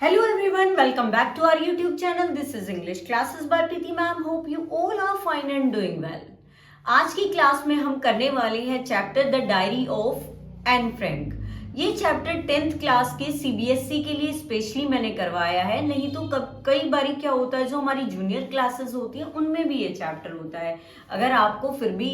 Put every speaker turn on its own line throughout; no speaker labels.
Hello everyone, welcome back to our YouTube channel. This is English Classes by Preeti Ma'am. Hope you all are fine and doing well. आज की class में हम करने वाले हैं chapter the diary of Anne Frank. ये chapter 10th class के CBSE के लिए स्पेशली मैंने करवाया है, नहीं तो कई बारी क्या होता है जो हमारी जूनियर क्लासेस होती हैं उनमें भी ये चैप्टर होता है। अगर आपको फिर भी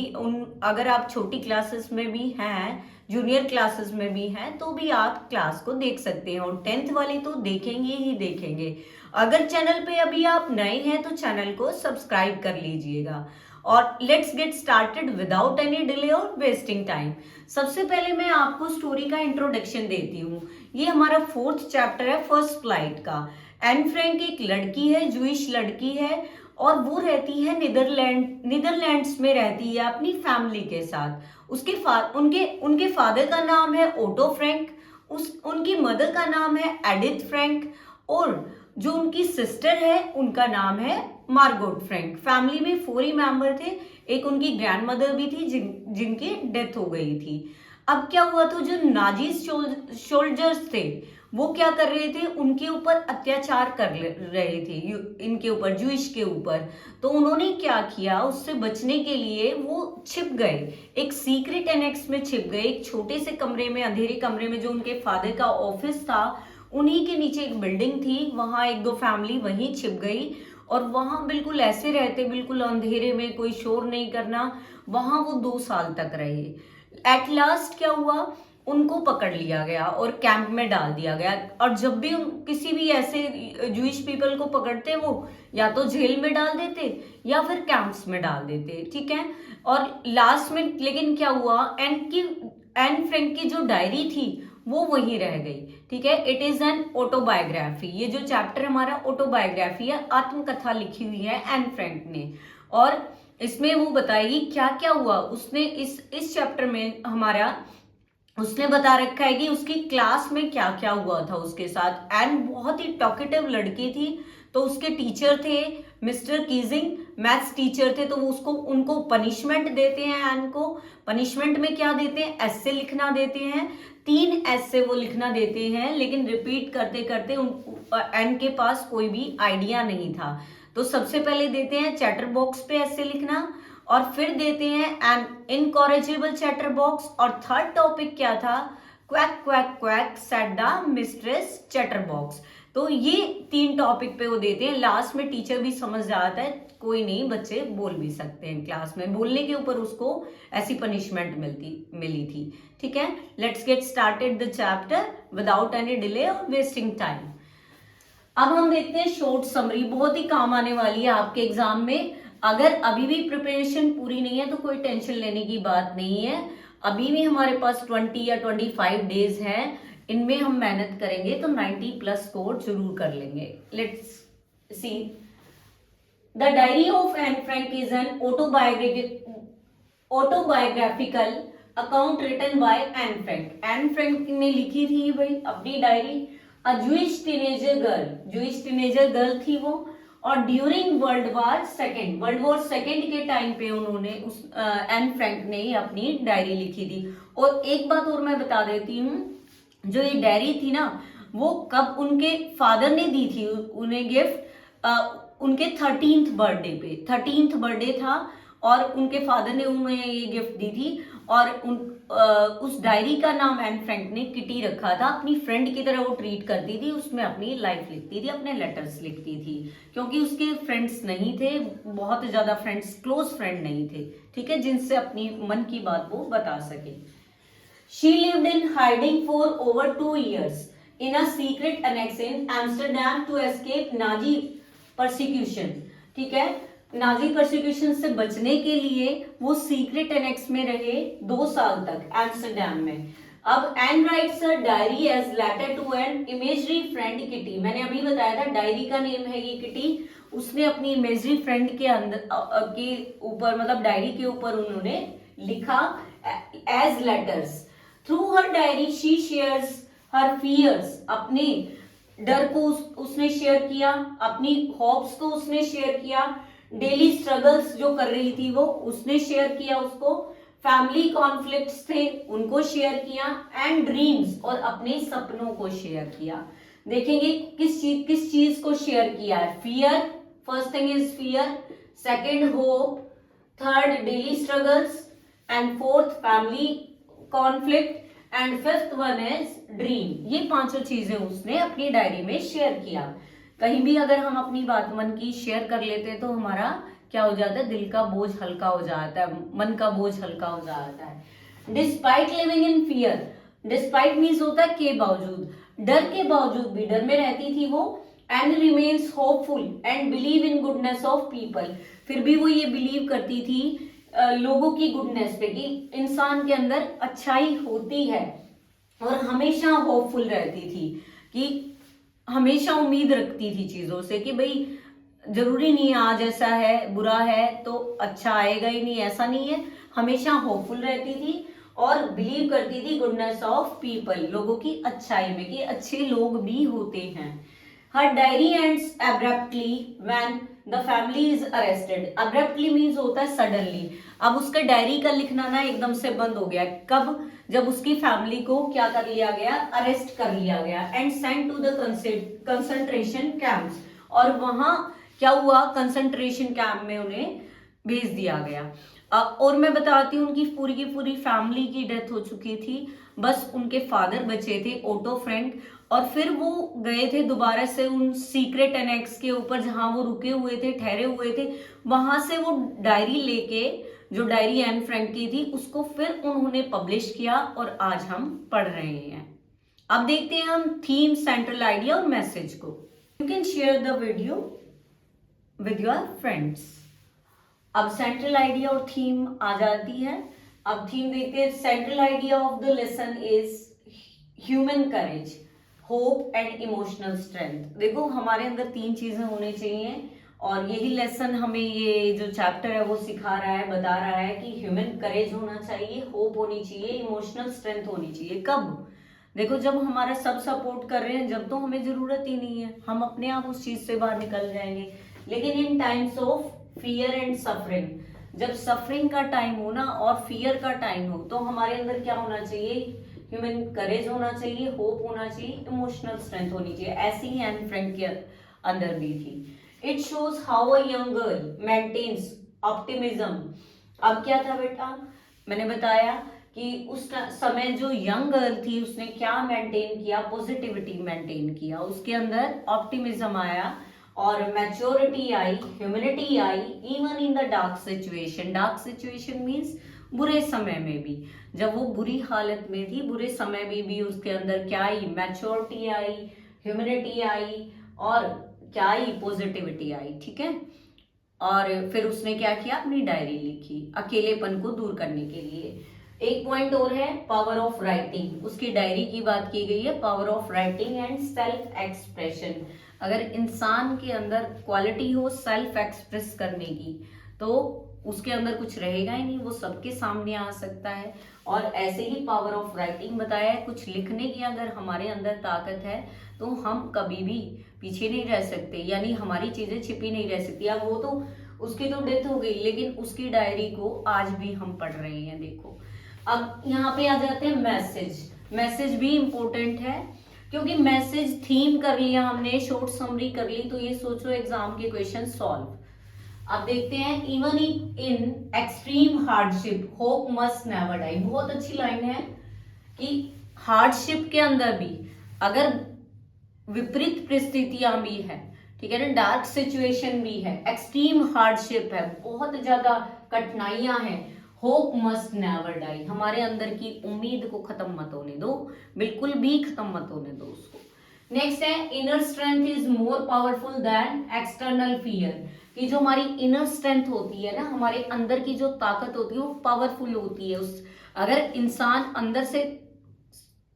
अगर आप छोटी क्लासेस में भी हैं, जूनियर क्लासेस में भी हैं, तो भी आप क्लास को देख सकते हैं और 10th वाले तो देखेंगे ही देखेंगे। अगर चैनल पे अभी आप नए हैं तो चैनल को सब्सक्राइब कर लीजिएगा। और let's get started without any delay और वेस्टिंग टाइम। सबसे पहले मैं आपको स्टोरी का इंट्रोडक्शन देती हूँ। ये हमारा 4th चैप्टर है फर्स्ट फ्लाइट का। एन फ्रैंक एक लड़की है, जूइश लड़की है और वो रहती है नीदरलैंड्स में रहती है अपनी फैमिली के साथ। उनके फादर का नाम है ओटो फ्रैंक, उनकी मदर का नाम है एडिथ फ्रैंक और जो उनकी सिस्टर है उनका नाम है मार्गोट फ्रैंक। फैमिली में 4 ही मेंबर थे, एक उनकी ग्रैंड मदर भी थी जिनकी डेथ हो गई थी। अब क्या हुआ तो जो नाजी सोल्जर्स थे वो क्या कर रहे थे, उनके ऊपर अत्याचार कर रहे थे, इनके ऊपर, जूइश के ऊपर। तो उन्होंने क्या किया, उससे बचने के लिए वो छिप गए, एक सीक्रेट एनेक्स में छिप गए, एक छोटे से कमरे में, अंधेरे कमरे में। जो उनके फादर का ऑफिस था उन्हीं के नीचे एक बिल्डिंग थी, वहां 1-2 फैमिली वहीं छिप गई और वहां बिल्कुल ऐसे रहते, बिल्कुल अंधेरे में, कोई शोर नहीं करना। वहां वो 2 साल तक रहे। एट लास्ट क्या हुआ, उनको पकड़ लिया गया और कैंप में डाल दिया गया। और जब भी किसी भी ऐसे जूइश पीपल को पकड़ते वो या तो जेल में डाल देते या फिर कैंप्स में डाल देते, ठीक है। और लास्ट में लेकिन क्या हुआ, एन फ्रैंक की जो डायरी थी वो वहीं रह गई, ठीक है। It is an autobiography. ये जो चैप्टर हमारा ऑटोबायोग्राफी है, आत्मकथा लिखी हुई है एन फ्रैंक ने। और इसमें वो बताएगी क्या क्या हुआ। उसने इस चैप्टर में हमारा उसने बता रखा है कि उसकी क्लास में क्या क्या हुआ था उसके साथ। एन बहुत ही टॉकेटिव लड़की थी, तो उसके टीचर थे मिस्टर कीजिंग, मैथ्स टीचर थे। तो वो उनको पनिशमेंट देते हैं। एन को पनिशमेंट में क्या देते हैं, एस्से लिखना देते हैं। 3 एस्से वो लिखना देते हैं, लेकिन रिपीट करते करते एन के पास कोई भी आइडिया नहीं था। तो सबसे पहले देते हैं चैटर बॉक्स पे एस्से लिखना और फिर देते हैं एन इनकॉरेजिबल चैटर बॉक्स। और थर्ड टॉपिक क्या था, quack quack quack said the mistress chatter box. तो ये 3 टॉपिक पे वो देते हैं। लास्ट में टीचर भी समझ जाता है, कोई नहीं, बच्चे बोल भी सकते हैं क्लास में। बोलने के ऊपर उसको ऐसी पनिशमेंट मिली थी, ठीक है। Let's get started the chapter without any delay और वेस्टिंग टाइम। अब हम देखते हैं शॉर्ट समरी, बहुत ही काम आने वाली है आपके एग्जाम में। अगर अभी भी प्रिपरेशन पूरी नहीं है तो कोई टेंशन लेने की बात नहीं है। अभी भी हमारे पास 20 या 25 डेज हैं, इनमें हम मेहनत करेंगे तो 90+ स्कोर जरूर कर लेंगे। Let's see. The diary of Anne Frank is an autobiographical account written by Anne Frank. Anne Frank ने लिखी थी भाई अपनी डायरी। अ जूइश टीनेजर गर्ल थी वो। और ड्यूरिंग वर्ल्ड वॉर सेकेंड के टाइम पे उन्होंने एन फ्रैंक ने अपनी डायरी लिखी थी। और एक बात और मैं बता देती हूँ, जो ये डायरी थी ना, वो कब उनके फादर ने दी थी उन्हें गिफ्ट, उनके 13th बर्थडे पे, 13th बर्थडे था और उनके फादर ने उन्हें ये गिफ्ट दी थी। और उस डायरी का नाम एन फ्रैंक ने किटी रखा था। अपनी फ्रेंड की तरह वो ट्रीट करती थी, उसमें अपनी लाइफ लिखती थी, अपने लेटर्स लिखती थी, क्योंकि उसके फ्रेंड्स नहीं थे, बहुत ज्यादा फ्रेंड्स, क्लोज फ्रेंड नहीं थे, ठीक है, जिनसे अपनी मन की बात वो बता सके। She lived in hiding for over 2 years in a secret annex in Amsterdam to escape Nazi persecution, ठीक है। नाजी परसिक्यूशन से बचने के लिए वो सीक्रेट एनेक्स में रहे 2 साल तक एम्स्टरडैम में। अब Anne writes a diary as letter to an imaginary friend Kitty. मैंने अभी बताया था डायरी का नेम है ये किटी। उसने अपनी इमेजरी फ्रेंड के अंदर के ऊपर, मतलब डायरी के ऊपर उन्होंने लिखा as letters. Through her diary she shares her fears. अपने डर को उसने शेयर किया, अपनी होप्स को उसने शेयर किया, डेली स्ट्रगल्स जो कर रही थी वो उसने शेयर किया उसको, फैमिली कॉन्फ्लिक्ट्स थे उनको शेयर किया, एंड ड्रीम्स, और अपने सपनों को शेयर किया। देखेंगे किस चीज को शेयर किया है। Fear, first thing is fear, second hope, third daily struggles, and fourth family conflict, and fifth one is dream. ये पांचों चीजें उसने अपनी डायरी में शेयर किया। कहीं भी अगर हम अपनी बात मन की शेयर कर लेते हैं तो हमारा क्या हो जाता है, दिल का बोझ हल्का हो जाता है, मन का बोझ हल्का हो जाता है। Despite living in fear, despite means होता है के बावजूद, डर के बावजूद भी, डर में रहती थी वो, and remains hopeful and believe in goodness of people, फिर भी वो ये बिलीव करती थी लोगों की गुडनेस पे, कि इंसान के अंदर अच्छाई होती है, और हमेशा होपफुल रहती थी, कि हमेशा उम्मीद रखती थी चीजों से, कि भाई जरूरी नहीं है आज ऐसा है, बुरा है तो अच्छा आएगा ही नहीं, ऐसा नहीं है, हमेशा होपफुल रहती थी और बिलीव करती थी गुडनेस ऑफ पीपल, लोगों की अच्छाई में, कि अच्छे लोग भी होते हैं। हर diary ends abruptly when the family is arrested. Abruptly means होता है सडनली। अब उसका डायरी का लिखना ना एकदम से बंद हो गया। कब? जब उसकी फैमिली को क्या कर लिया गया, अरेस्ट कर लिया गया, and sent to the concentration camps, और वहां क्या हुआ, कंसंट्रेशन कैंप में उन्हें भेज दिया गया। और मैं बताती हूँ, उनकी पूरी की पूरी फैमिली की डेथ हो चुकी थी, बस उनके फादर बचे थे, ओटो फ्रेंड, और फिर वो गए थे दोबारा से उन सीक्रेट एनेक्स के ऊपर जहां वो रुके हुए थे, ठहरे हुए थे, वहां से वो डायरी लेके, जो डायरी एन फ्रैंक की थी, उसको फिर उन्होंने पब्लिश किया और आज हम पढ़ रहे हैं। अब देखते हैं हम थीम, सेंट्रल आइडिया और मैसेज को। You can share the video with your friends. अब सेंट्रल आइडिया और थीम आ जाती है। अब थीम देखते हैं। Central idea of the lesson is human courage, hope and emotional strength. देखो हमारे अंदर तीन चीजें होनी चाहिए, और यही लेसन हमें ये जो चैप्टर है वो सिखा रहा है, बता रहा है कि ह्यूमन करेज होना चाहिए, होप होनी चाहिए, इमोशनल स्ट्रेंथ होनी चाहिए। कब? देखो जब हमारा सब सपोर्ट कर रहे हैं, जब तो हमें जरूरत ही नहीं है, हम अपने आप उस चीज से बाहर निकल जाएंगे। लेकिन in times of fear and suffering, जब सफरिंग का टाइम हो ना और फियर का टाइम हो, तो हमारे अंदर क्या होना चाहिए, ह्यूमन करेज होना चाहिए, होप होना चाहिए, इमोशनल स्ट्रेंथ होनी चाहिए। ऐसी ही एन फ्रैंक के अंदर भी थी। It shows how a young girl maintains optimism. अब क्या था बेटा, मैंने बताया कि उस समय जो यंग गर्ल थी उसने क्या मेंटेन किया, पॉजिटिविटी मेंटेन किया, उसके अंदर ऑप्टिमिज्म आया और maturity I, humility I, even in the dark situation. Dark situation means बुरे समय में भी, जब वो बुरी हालत में थी, बुरे समय में भी उसके अंदर क्या आई, मैच्योरिटी आई, ह्यूमिलिटी आई, और क्या आई, पॉजिटिविटी आई। ठीक है। और फिर उसने क्या किया, अपनी डायरी लिखी अकेलेपन को दूर करने के लिए। एक पॉइंट और है, पावर ऑफ राइटिंग। उसकी डायरी की बात की गई है, power of writing and self expression. अगर इंसान के अंदर क्वालिटी हो सेल्फ एक्सप्रेस करने की, तो उसके अंदर कुछ रहेगा ही नहीं, वो सबके सामने आ सकता है। और ऐसे ही पावर ऑफ राइटिंग बताया है, कुछ लिखने की अगर हमारे अंदर ताकत है तो हम कभी भी पीछे नहीं रह सकते, यानी हमारी चीजें छिपी नहीं रह सकती। अब वो तो उसकी तो डेथ हो गई, लेकिन उसकी डायरी को आज भी हम पढ़ रहे हैं। देखो अब यहाँ पे आ जाते हैं मैसेज। मैसेज भी इंपॉर्टेंट है, क्योंकि मैसेज थीम कर लिया हमने, शॉर्ट समरी कर ली, तो ये सोचो एग्जाम के क्वेश्चन सॉल्व। अब देखते हैं, even in extreme hardship hope must never die. बहुत अच्छी लाइन है कि हार्डशिप के अंदर भी, अगर विपरीत परिस्थितियां भी है, ठीक है ना, डार्क सिचुएशन भी है, एक्सट्रीम हार्डशिप है, बहुत ज्यादा कठिनाइयां हैं, होप मस्ट नेवर डाई, हमारे अंदर की उम्मीद को खत्म मत होने दो, बिल्कुल भी खत्म मत होने दो उसको। नेक्स्ट है, inner strength is more powerful than external fear. कि जो हमारी इनर स्ट्रेंथ होती है ना, हमारे अंदर की जो ताकत होती है वो पावरफुल होती है। उस अगर इंसान अंदर से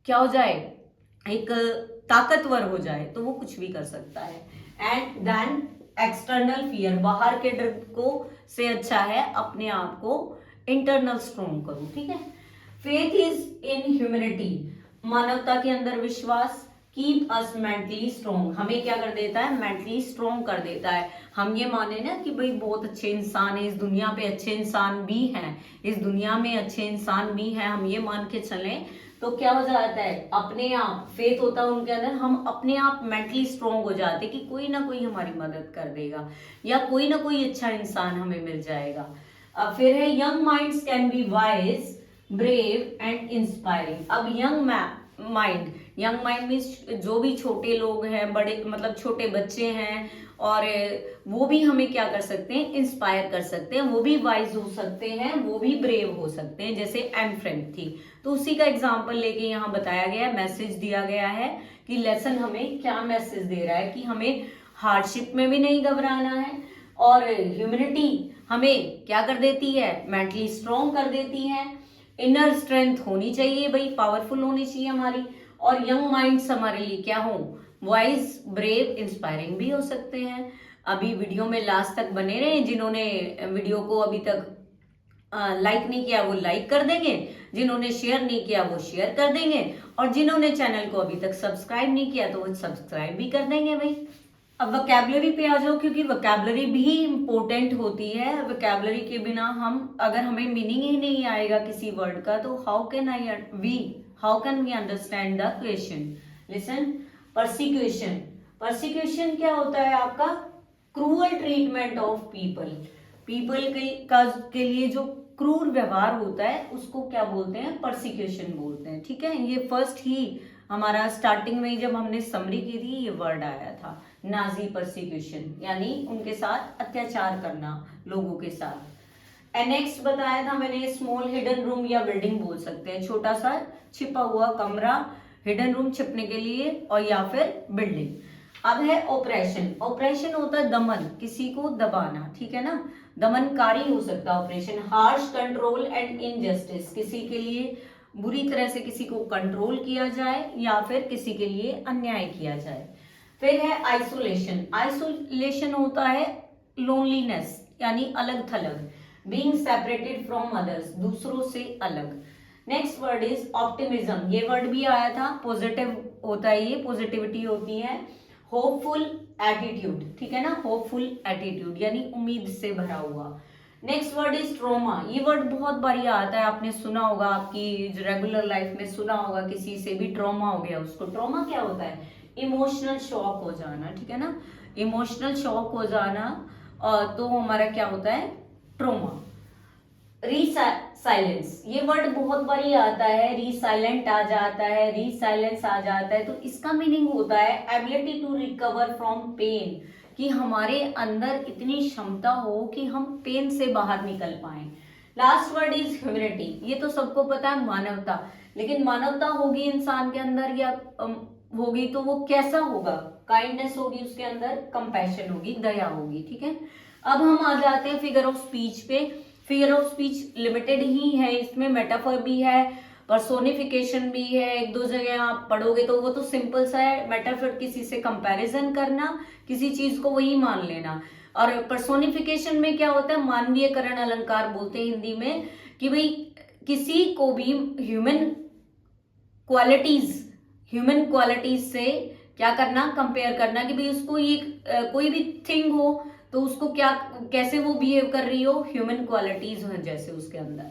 क्या हो जाए, एक ताकतवर हो जाए, तो वो कुछ भी कर सकता है। एंड देन एक्सटर्नल फियर, बाहर के डर को से अच्छा है अपने आप को इंटरनल स्ट्रॉन्ग करो। ठीक है। फेथ इज इन ह्यूमैनिटी, मानवता के अंदर विश्वास। कीप अस मेंटली स्ट्रॉन्ग, हमें क्या कर देता है, मेंटली स्ट्रॉन्ग कर देता है। हम ये माने ना कि भाई बहुत अच्छे इंसान है, इस दुनिया पे अच्छे इंसान भी हैं, इस दुनिया में अच्छे इंसान भी हैं, हम ये मान के चलें तो क्या हो जाता है, अपने आप फेथ होता है उनके अंदर, हम अपने आप मेंटली स्ट्रोंग हो जाते कि कोई ना कोई हमारी मदद कर देगा या कोई ना कोई अच्छा इंसान हमें मिल जाएगा। अब फिर है young minds can be wise, brave and inspiring. अब यंग माइंड मीन्स जो भी छोटे लोग हैं, बड़े मतलब छोटे बच्चे हैं, और वो भी हमें क्या कर सकते हैं, इंस्पायर कर सकते हैं, वो भी वाइज हो सकते हैं, वो भी ब्रेव हो सकते हैं, जैसे एन फ्रैंक थी। तो उसी का एग्जाम्पल लेके यहाँ बताया गया है, मैसेज दिया गया है कि लेसन हमें क्या मैसेज दे रहा है कि हमें हार्डशिप में भी नहीं घबराना है, और ह्यूमिलिटी हमें क्या कर देती है, मेंटली स्ट्रॉन्ग कर देती है, इनर स्ट्रेंथ होनी चाहिए भाई, पावरफुल होनी चाहिए हमारी, और यंग माइंड्स हमारे लिए क्या हो, वाइज, ब्रेव, इंस्पायरिंग भी हो सकते हैं। अभी वीडियो में लास्ट तक बने रहे, जिन्होंने वीडियो को अभी तक लाइक नहीं किया वो लाइक कर देंगे, जिन्होंने शेयर नहीं किया वो शेयर कर देंगे, और जिन्होंने चैनल को अभी तक सब्सक्राइब नहीं किया तो वो सब्सक्राइब भी कर देंगे भाई। अब वोकैबुलरी पे आ जाओ, क्योंकि वोकैबुलरी भी इम्पोर्टेंट होती है। वोकैबुलरी के बिना हम, अगर हमें मीनिंग ही नहीं आएगा किसी वर्ड का, तो how can we understand the question. Listen, persecution. Persecution क्या होता है आपका, क्रूअल ट्रीटमेंट ऑफ पीपल के लिए जो क्रूर व्यवहार होता है उसको क्या बोलते हैं, परसिक्यूशन बोलते हैं। ठीक है, ये फर्स्ट ही हमारा स्टार्टिंग में जब हमने समरी की थी ये वर्ड आया था, नाजी परसिक्यूशन, यानी उनके साथ अत्याचार करना, लोगों के साथ। नेक्स्ट बताया था मैंने, स्मॉल हिडन रूम या बिल्डिंग बोल सकते हैं, छोटा सा छिपा हुआ कमरा, हिडन रूम छिपने के लिए, और या फिर बिल्डिंग। अब है ऑपरेशन। ऑपरेशन होता है दमन, किसी को दबाना, ठीक है ना, दमनकारी हो सकता है operation. Harsh control and injustice, किसी के लिए बुरी तरह से किसी को कंट्रोल किया जाए या फिर किसी के लिए अन्याय किया जाए। फिर है आइसोलेशन। आइसोलेशन होता है लोनलीनेस, यानी अलग थलग, बीइंग सेपरेटेड फ्रॉम अदर्स, दूसरों से अलग। Next word is optimism. ये वर्ड भी आया था, पॉजिटिव होता है, ये पॉजिटिविटी होती है। होपफुल एटीट्यूड, ठीक है ना, होपफुल एटीट्यूड यानी उम्मीद से भरा हुआ। Next word is trauma. ये वर्ड बहुत बारी आता है, आपने सुना होगा, आपकी रेगुलर लाइफ में सुना होगा, किसी से भी ट्रॉमा हो गया उसको। ट्रॉमा क्या होता है, इमोशनल शॉक हो जाना, ठीक है ना, इमोशनल शॉक हो जाना, तो हमारा क्या होता है, ट्रॉमा। रीसाइलेंस, ये वर्ड बहुत बारी आता है, रीसाइलेंट आ जाता है, रीसाइलेंस आ जाता है, तो इसका मीनिंग होता है ability to recover from pain, कि हमारे अंदर इतनी क्षमता हो कि हम पेन से बाहर निकल पाए। Last word is humanity. ये तो सबको पता है, मानवता, लेकिन मानवता होगी इंसान के अंदर या होगी तो वो कैसा होगा, काइंडनेस होगी उसके अंदर, कंपैशन होगी, दया होगी, ठीक है। अब हम आ जाते हैं फिगर ऑफ स्पीच पे। फिगर ऑफ स्पीच लिमिटेड ही है, इसमें मेटाफर भी है, पर्सोनिफिकेशन भी है, एक दो जगह आप पढ़ोगे तो वो तो सिंपल सा है। मेटाफर किसी से कंपैरिजन करना, किसी चीज को वही मान लेना, और पर्सोनिफिकेशन में क्या होता है, मानवीयकरण अलंकार बोलते हैं हिंदी में, कि भाई किसी को भी ह्यूमन क्वालिटीज से क्या करना, कंपेयर करना, कि भाई उसको ये कोई भी थिंग हो तो उसको क्या, कैसे वो बिहेव कर रही हो, ह्यूमन क्वालिटीज हो जैसे उसके अंदर।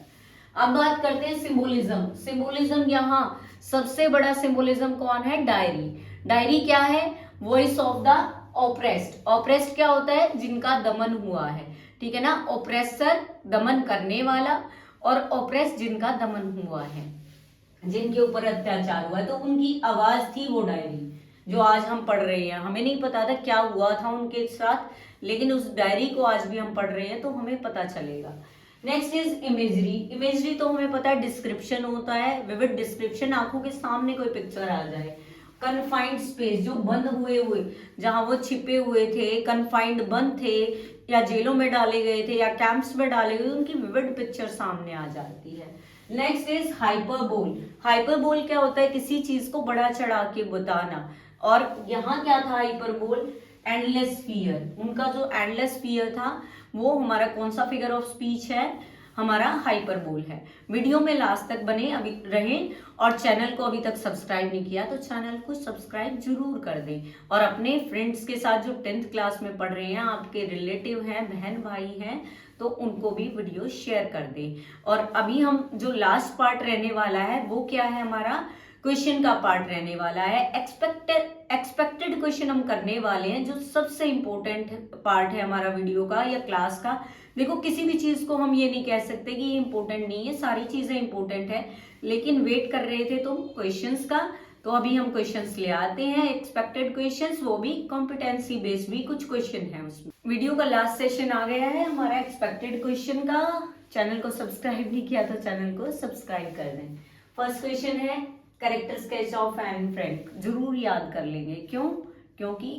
अब बात करते हैं सिंबोलिज्म। सिंबोलिज्म यहाँ सबसे बड़ा सिंबोलिज्म कौन है, डायरी। डायरी क्या है, voice of the oppressed. Oppressed क्या होता है, जिनका दमन हुआ है, ठीक है ना, ऑप्रेसर दमन करने वाला, और ऑप्रेस जिनका दमन हुआ है, जिनके ऊपर अत्याचार हुआ है, तो उनकी आवाज थी वो डायरी जो आज हम पढ़ रहे हैं। हमें नहीं पता था क्या हुआ था उनके साथ, लेकिन उस डायरी को आज भी हम पढ़ रहे हैं तो हमें पता चलेगा। Next is imagery. इमेजरी तो हमें पता है डिस्क्रिप्शन होता है, विविड डिस्क्रिप्शन, आंखों के सामने कोई पिक्चर आ जाए। कन्फाइंड स्पेस, जो बंद हुए जहां वो छिपे हुए थे, कन्फाइंड बंद थे, या जेलों में डाले गए थे, या कैंप्स में डाले गए, उनकी विविड पिक्चर सामने आ जाती है। Next is hyperbole. हाइपरबोल क्या होता है, किसी चीज को बड़ा चढ़ा के बताना, और यहाँ क्या था हाइपरबोल, एंडलेस फियर। उनका जो एंडलेस फियर था वो हमारा कौन सा फिगर ऑफ स्पीच है, हमारा हाइपरबोल है। वीडियो में लास्ट तक बने अभी रहें, और चैनल को अभी तक सब्सक्राइब नहीं किया तो चैनल को सब्सक्राइब जरूर कर दें, और अपने फ्रेंड्स के साथ जो 10th क्लास में पढ़ रहे हैं, आपके रिलेटिव हैं, बहन भाई हैं, तो उनको भी वीडियो शेयर कर दें। और अभी हम जो लास्ट पार्ट रहने वाला है वो क्या है, हमारा क्वेश्चन का पार्ट रहने वाला है। एक्सपेक्टेड क्वेश्चन हम करने वाले हैं, जो सबसे इंपॉर्टेंट पार्ट है हमारा वीडियो का या क्लास का। देखो किसी भी चीज को हम ये नहीं कह सकते कि ये इंपॉर्टेंट नहीं है, सारी चीजें इंपॉर्टेंट है, लेकिन वेट कर रहे थे तुम क्वेश्चंस का, तो अभी हम क्वेश्चंस ले आते हैं। एक्सपेक्टेड क्वेश्चंस, वो भी कॉम्पिटेंसी बेस्ड भी कुछ क्वेश्चन है उसमें। वीडियो का लास्ट सेशन आ गया है हमारा एक्सपेक्टेड क्वेश्चन का। चैनल को सब्सक्राइब नहीं किया तो चैनल को सब्सक्राइब कर दें। फर्स्ट क्वेश्चन है character sketch of Anne Frank. जरूर याद कर लेंगे, क्यों? क्योंकि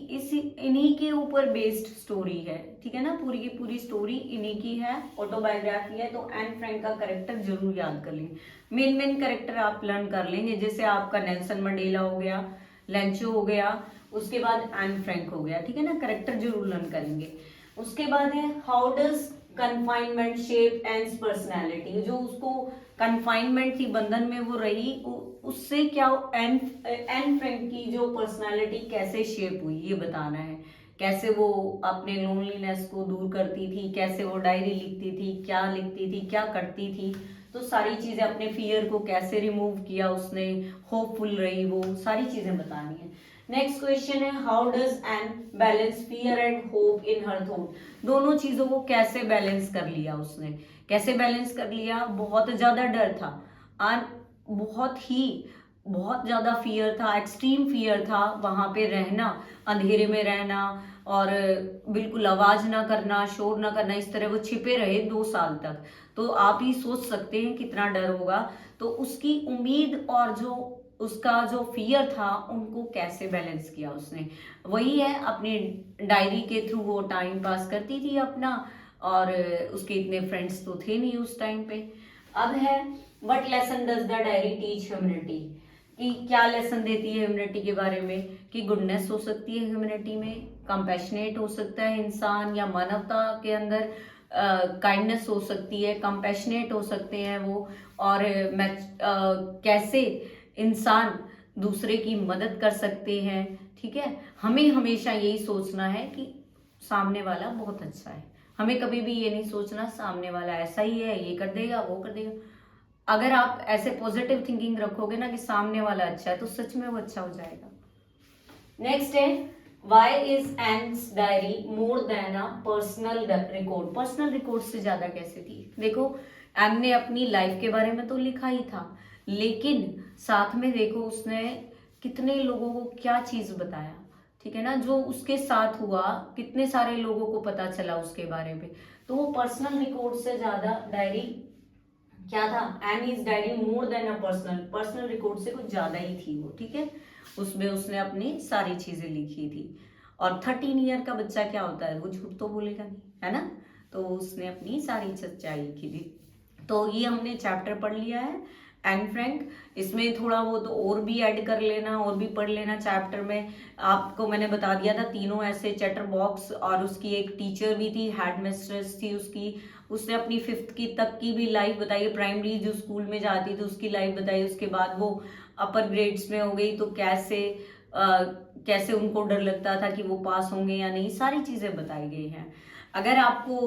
इन्हीं के ऊपर बेस्ड स्टोरी है, ठीक है ना, पूरी की पूरी स्टोरी इन्हीं की है, ऑटोबायोग्राफी है, तो एन फ्रैंक का कैरेक्टर जरूर याद कर लेंगे। मेन कैरेक्टर आप लर्न कर लेंगे, जैसे आपका नेल्सन मंडेला हो गया, लेंचो हो गया, उसके बाद एन फ्रैंक हो गया, ठीक है ना, कैरेक्टर जरूर लर्न करेंगे। उसके बाद है how does confinement shape and personality. जो उसको कन्फाइनमेंट थी, बंधन में वो रही, उससे क्या एन फ्रैंक की जो पर्सनालिटी कैसे शेप हुई ये बताना है। कैसे वो अपने लोनलीनेस को दूर करती थी, कैसे वो डायरी लिखती थी, क्या लिखती थी, क्या करती थी, तो सारी चीजें, अपने फियर को कैसे रिमूव किया उसने, होपफुल रही, वो सारी चीजें बतानी है। नेक्स्ट क्वेश्चन है how does N balance fear and hope in her thought. दोनों चीजों को कैसे बैलेंस कर लिया उसने, कैसे बैलेंस कर लिया। बहुत ज्यादा डर था और बहुत ज्यादा फियर था, एक्सट्रीम फियर था वहां पे रहना, अंधेरे में रहना और बिल्कुल आवाज ना करना, शोर ना करना, इस तरह वो छिपे रहे 2 साल तक। तो आप ही सोच सकते हैं कितना डर होगा। तो उसकी उम्मीद और जो उसका जो फियर था, उनको कैसे बैलेंस किया उसने, वही है। अपनी डायरी के थ्रू वो टाइम पास करती थी अपना, और उसके इतने फ्रेंड्स तो थे नहीं उस टाइम पे। अब है what lesson does the diary teach humanity, कि क्या लेसन देती है ह्यूमैनिटी के बारे में, कि गुडनेस हो सकती है ह्यूमैनिटी में, कंपैशनेट हो सकता है इंसान, या मानवता के अंदर काइंडनेस हो सकती है, कंपैशनेट हो सकते हैं वो, और कैसे इंसान दूसरे की मदद कर सकते हैं, ठीक है। हमें हमेशा यही सोचना है कि सामने वाला बहुत अच्छा है, हमें कभी भी ये नहीं सोचना सामने वाला ऐसा ही है, ये कर देगा वो कर देगा। अगर आप ऐसे पॉजिटिव थिंकिंग रखोगे ना कि सामने वाला अच्छा है, तो सच में वो अच्छा हो जाएगा। नेक्स्ट है why is Anne's diary more than a personal record. Personal record से ज्यादा कैसे थी। देखो एन ने अपनी लाइफ के बारे में तो लिखा ही था, लेकिन साथ में देखो उसने कितने लोगों को क्या चीज बताया, ठीक है ना, जो उसके साथ हुआ, कितने सारे लोगों को पता चला उसके बारे में। तो वो पर्सनल रिकॉर्ड से ज्यादा डायरी क्या था, Anne is diary more than a personal record से कुछ ज्यादा ही थी वो, ठीक है। उसमें उसने अपनी सारी चीजें लिखी थी। और 13 ईयर का बच्चा क्या होता है, वो झूठ तो बोलेगा नहीं, है ना। तो उसने अपनी सारी सच्चाई लिखी थी। तो ये हमने चैप्टर पढ़ लिया है एन फ्रैंक। इसमें थोड़ा वो तो और भी ऐड कर लेना, और भी पढ़ लेना चैप्टर में। आपको मैंने बता दिया था तीनों ऐसे चैटर बॉक्स, और उसकी एक टीचर भी थी, हेड मिस्ट्रेस थी उसकी, उसने अपनी 5th की तक की भी लाइफ बताई, प्राइमरी जो स्कूल में जाती थी उसकी लाइफ बताई। उसके बाद वो अपर ग्रेड्स में हो गई, तो कैसे उनको डर लगता था कि वो पास होंगे या नहीं, सारी चीजें बताई गई हैं। अगर आपको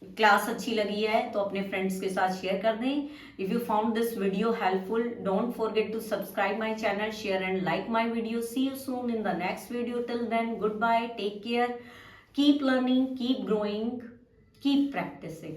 क्लास अच्छी लगी है तो अपने फ्रेंड्स के साथ शेयर कर दें। If you found this video helpful, don't forget to subscribe my channel, share and like my video. See you soon in the next video. Till then, goodbye, take care, keep learning, keep growing, keep practising.